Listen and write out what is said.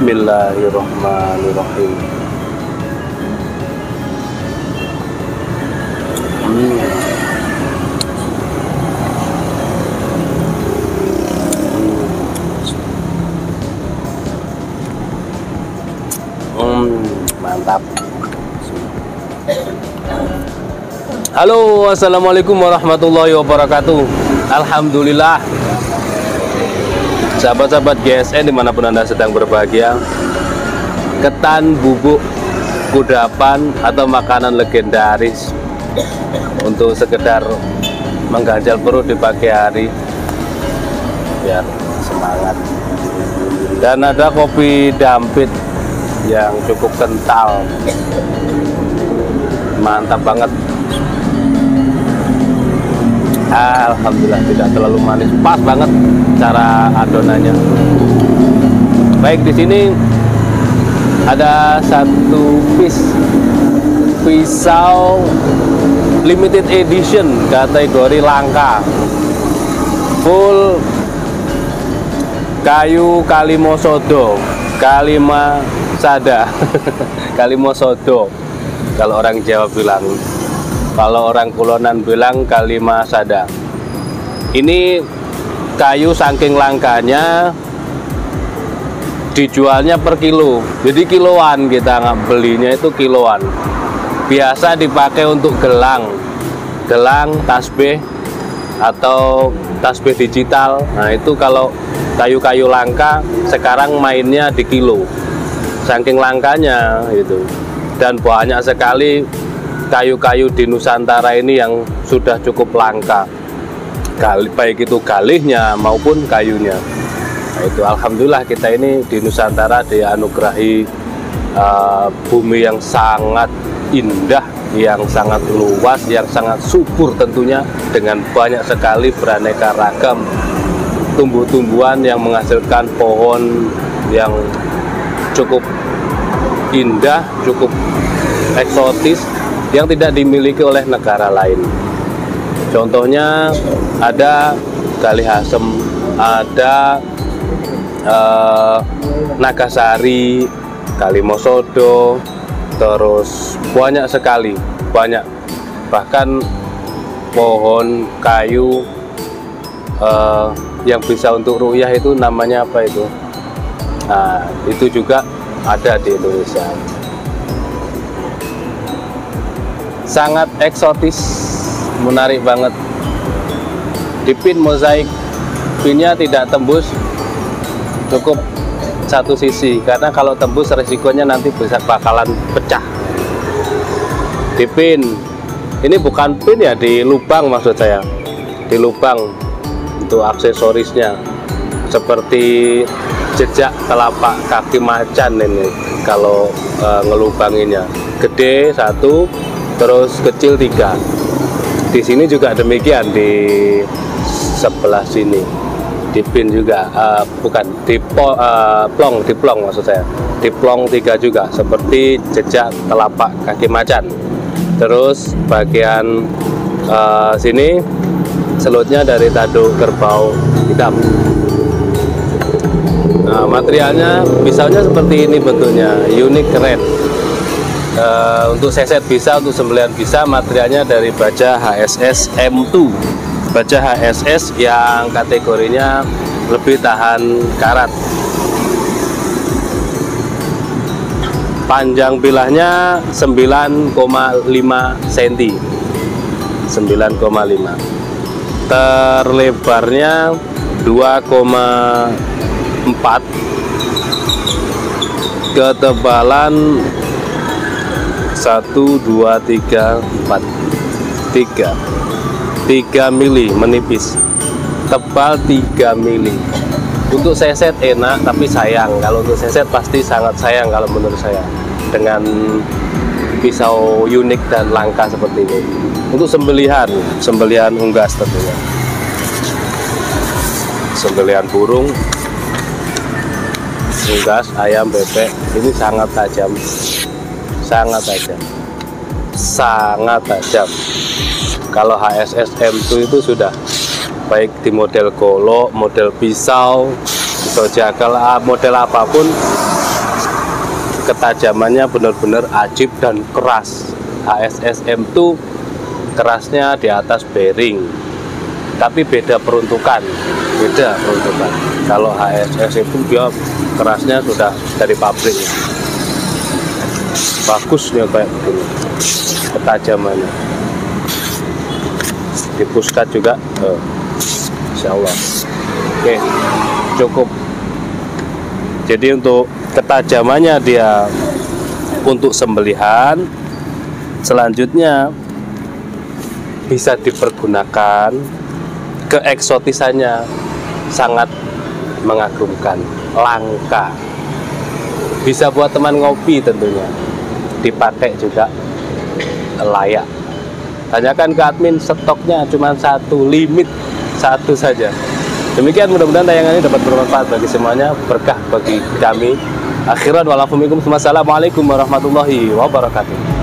Bismillahirrahmanirrahim. Mantap. Halo, assalamualaikum warahmatullahi wabarakatuh. Alhamdulillah, sahabat-sahabat GSN dimanapun Anda sedang berbahagia, ketan bubuk kudapan atau makanan legendaris untuk sekedar mengganjal perut di pagi hari biar semangat. Dan ada kopi dampit yang cukup kental, mantap banget. Alhamdulillah, tidak terlalu manis, pas banget cara adonannya. Baik, di sini ada satu pisau limited edition kategori langka, full kayu Kalimosodo, Kalimasada, Kalimosodo kalau orang Jawa bilang. Kalau orang Kulonan bilang Kalimasada. Ini kayu saking langkanya dijualnya per kilo. Jadi kiloan, kita nggak belinya itu kiloan. Biasa dipakai untuk gelang, tasbih atau tasbih digital. Nah, itu kalau kayu-kayu langka sekarang mainnya di kilo. Saking langkanya itu. Dan banyak sekali kayu-kayu di Nusantara ini yang sudah cukup langka, baik itu galihnya maupun kayunya. Nah, itu alhamdulillah kita ini di Nusantara dianugerahi bumi yang sangat indah, yang sangat luas, yang sangat subur tentunya, dengan banyak sekali beraneka ragam tumbuh-tumbuhan yang menghasilkan pohon yang cukup indah, cukup eksotis, yang tidak dimiliki oleh negara lain. Contohnya ada galih asem, ada Nagasari, Kalimosodo, terus banyak sekali, bahkan pohon kayu yang bisa untuk ru'yah itu namanya apa itu? Nah, itu juga ada di Indonesia. Sangat eksotis, menarik banget. Dipin mozaik, pinnya tidak tembus, cukup satu sisi, karena kalau tembus resikonya nanti bakalan pecah. Dipin, ini bukan pin ya, di lubang maksud saya, di lubang untuk aksesorisnya, seperti jejak telapak kaki macan ini. Kalau ngelubanginnya, gede satu, terus kecil 3. Di sini juga demikian, di sebelah sini di pin juga, bukan di plong maksud saya, di plong 3 juga seperti jejak telapak kaki macan. Terus bagian sini selutnya dari tanduk kerbau hitam. Nah, materialnya pisaunya seperti ini bentuknya, unik, keren. Untuk seset bisa, untuk sembelihan bisa. Materialnya dari baja HSS M2, baja HSS yang kategorinya lebih tahan karat. Panjang bilahnya 9,5 cm, 9,5. Terlebarnya 2,4. Ketebalan 1, 2, 3, 4, 3 mili, menipis, tebal 3 mili. Untuk seset enak, tapi sayang. Kalau untuk seset pasti sangat sayang kalau menurut saya, dengan pisau unik dan langka seperti ini. Untuk sembelihan unggas tentunya, sembelihan burung, unggas, ayam, bebek, ini sangat tajam. Sangat tajam. Kalau HSS M2 itu sudah baik di model golok, model pisau jagal, model apapun ketajamannya benar-benar ajib dan keras. HSSM itu kerasnya di atas bearing, tapi beda peruntukan. Kalau HSS itu dia kerasnya sudah dari pabrik. Bagus ya kayak begini ketajamannya. Di puskat juga, insya Allah. Oke, cukup. Jadi untuk ketajamannya dia untuk sembelihan, selanjutnya bisa dipergunakan, keeksotisannya sangat mengagumkan, langka. Bisa buat teman ngopi tentunya, dipakai juga layak. Tanyakan ke admin, stoknya cuma satu, limit satu saja. Demikian, mudah-mudahan tayangan ini dapat bermanfaat bagi semuanya, berkah bagi kami. Akhiran walafumikum, wassalamualaikum warahmatullahi wabarakatuh.